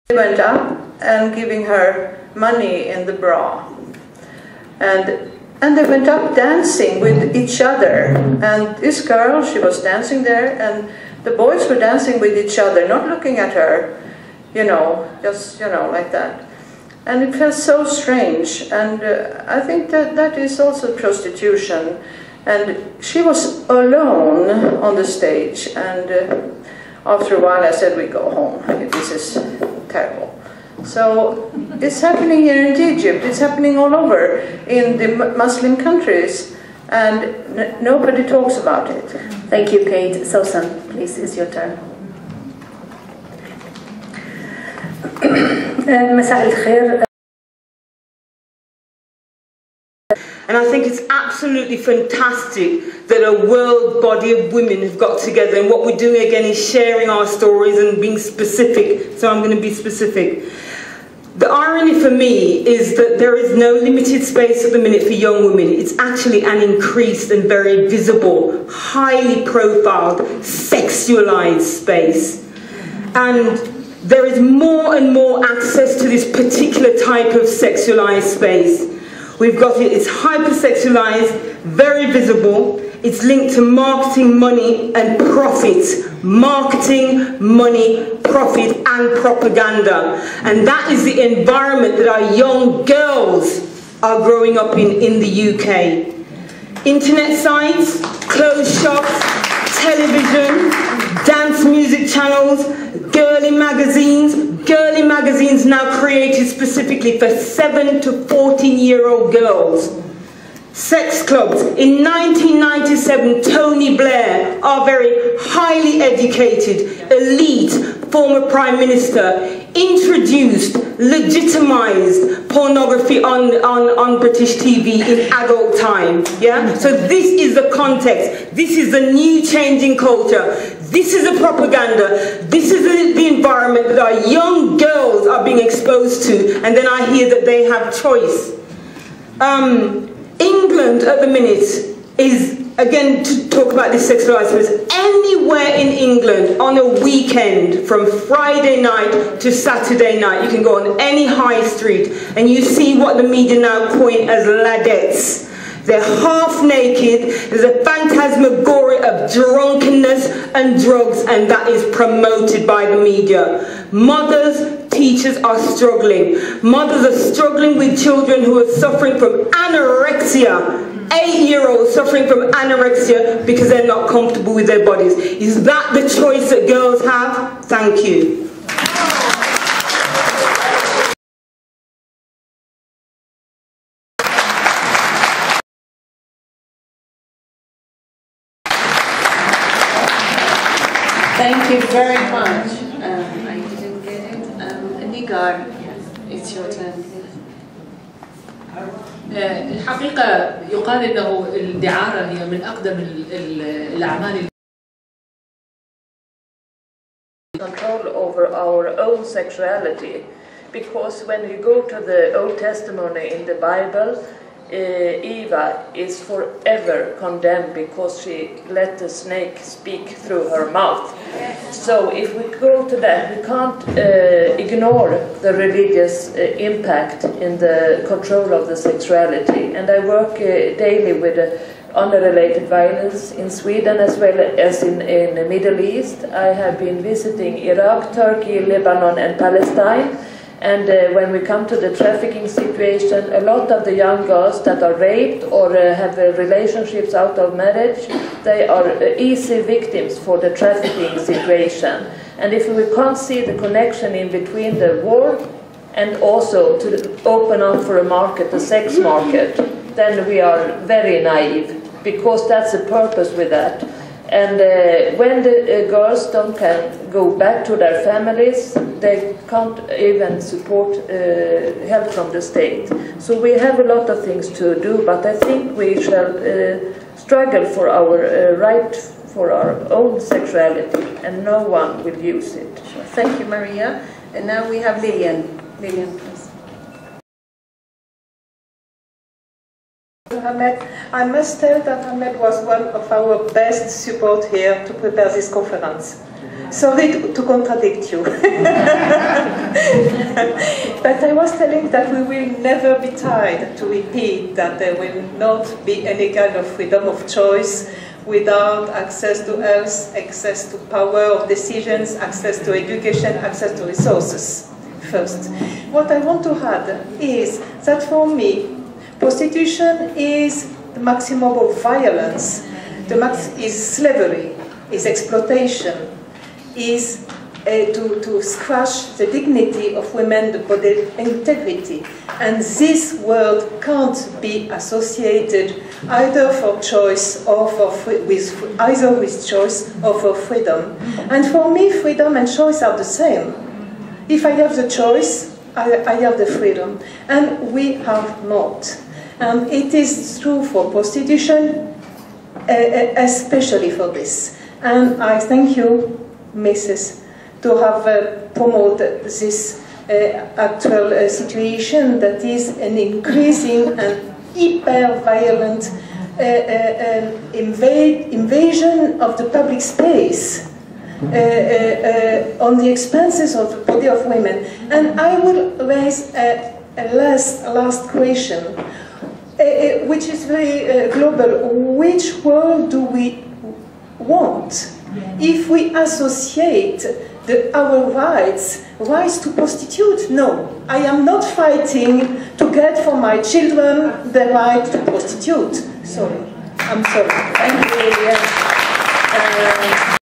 They went up and giving her money in the bra. And they went up dancing with each other. And this girl, she was dancing there, and the boys were dancing with each other, not looking at her, you know, just, you know, like that. And it felt so strange. And I think that is also prostitution. And she was alone on the stage. And after a while I said, we go home. This is terrible. So it's happening here in Egypt, it's happening all over in the Muslim countries, and nobody talks about it. Thank you, Kate. Susan, please, it's your turn. مساء الخير. And I think it's absolutely fantastic that a world body of women have got together, and what we're doing again is sharing our stories and being specific. So I'm going to be specific. The irony for me is that there is no limited space at the minute for young women. It's actually an increased and very visible, highly profiled, sexualized space. And there is more and more access to this particular type of sexualized space. We've got it, it's hypersexualized, very visible. It's linked to marketing, money and profit. Marketing, money, profit and propaganda. And that is the environment that our young girls are growing up in the UK. Internet sites, clothes shops, television, dance music channels, girly magazines now created specifically for 7 to 14-year-old girls. Sex clubs. In 1997, Tony Blair, our very highly educated, elite former Prime Minister, introduced, legitimized pornography on British TV in adult time. Yeah? So this is the context. This is the new changing culture. This is the propaganda. This is the environment that our young girls are being exposed to. And then I hear that they have choice. England at the minute is, again, to talk about this sexualized space, anywhere in England on a weekend from Friday night to Saturday night, you can go on any high street and you see what the media now coin as ladettes. They're half naked, there's a phantasmagoria of drunkenness and drugs, and that is promoted by the media. Mothers, teachers are struggling. Mothers are struggling with children who are suffering from anorexia. 8-year-olds suffering from anorexia because they're not comfortable with their bodies. Is that the choice that girls have? Thank you. Thank you very much. I didn't get it. Nigar, it's your turn. الحقيقة يقال أنه الدعارة هي من أقدم الأعمال. Control over our own sexuality, because when you go to the Old Testament in the Bible, Eva is forever condemned because she let the snake speak through her mouth. So if we go to that, we can't ignore the religious impact in the control of the sexuality. And I work daily with unrelated violence in Sweden as well as in the Middle East. I have been visiting Iraq, Turkey, Lebanon and Palestine. And when we come to the trafficking situation, a lot of the young girls that are raped or have relationships out of marriage, they are easy victims for the trafficking situation. And if we can't see the connection in between the war and also to open up for a market, the sex market, then we are very naive, because that's the purpose with that. And when the girls don't can go back to their families, they can't even support help from the state. So we have a lot of things to do, but I think we shall struggle for our right for our own sexuality, and no one will use it. Thank you, Maria. And now we have Lillian. Lillian, please. Ahmed, I must tell that Ahmed was one of our best support here to prepare this conference. Sorry to contradict you. But I was telling that we will never be tired to repeat that there will not be any kind of freedom of choice without access to health, access to power of decisions, access to education, access to resources. First. What I want to add is that for me, prostitution is the maximum of violence, is slavery, is exploitation, is to scratch the dignity of women, the body integrity. And this word can't be associated either for choice or with choice or for freedom. And for me, freedom and choice are the same. If I have the choice, I have the freedom. And we have not. And it is true for prostitution, especially for this. And I thank you, Mrs., to have promoted this actual situation that is an increasing and hyper-violent invasion of the public space on the expenses of the body of women. And I will raise a last question, which is very global. Which world do we want? If we associate our rights to prostitute, no. I am not fighting to get for my children the right to prostitute. Sorry. I'm sorry. Thank you.